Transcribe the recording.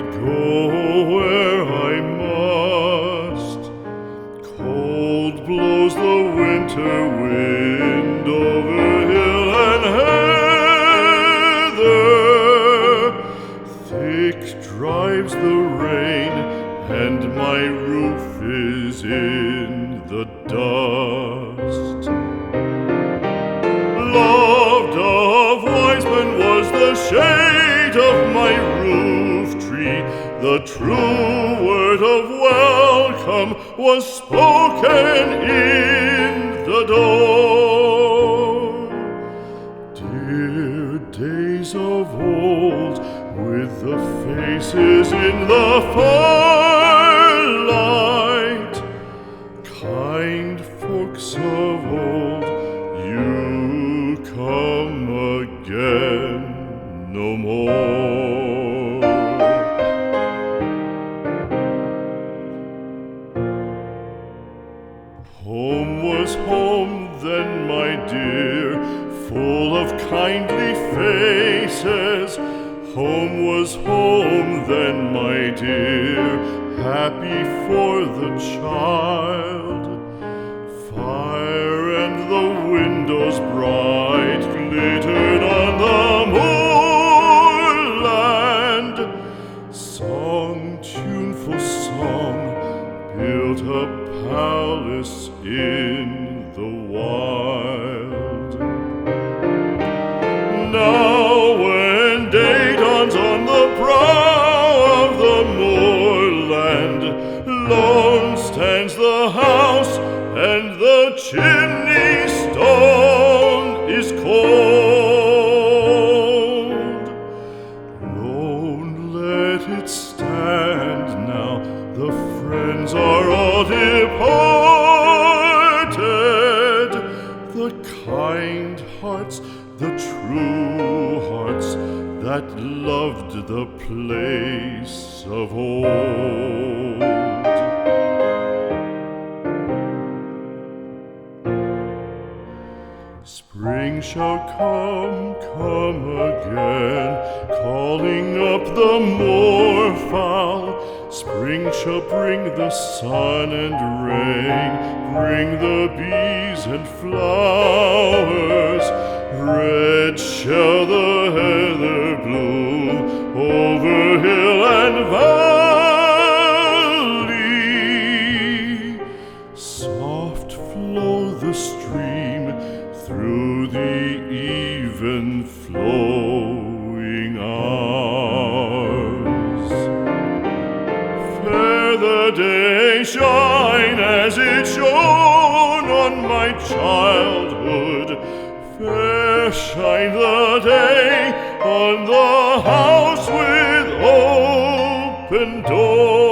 go where I must. Cold blows the winter wind over hill and heather. Thick drives the rain, and my roof is in the dust. Loved of wise men was the shade of my roof tree. The true word of welcome was spoken in the door. Dear days of old, with the faces in the firelight, kind folks of old, you come again no more. Home was home then, my dear, full of kindly faces. Home was home then, my dear, happy for the child. Fire and the windows bright glittered on the moorland. Song, tuneful song, built a palace in the wild. Now when day dawns on the brow of the moorland, lone stands the house, and the chimney stone is cold. Lone let it stand now, the friends are all departed. The kind hearts, the true hearts, that loved the place of old. Spring shall come again, calling up the moorfowl. Spring shall bring the sun and rain, bring the bees and flowers. Red shall the heather bloom over hill and valley. Soft flow the stream through the even flowing hours. Fair the day shine as it shone on my childhood. Fair shine the day on the house with open door.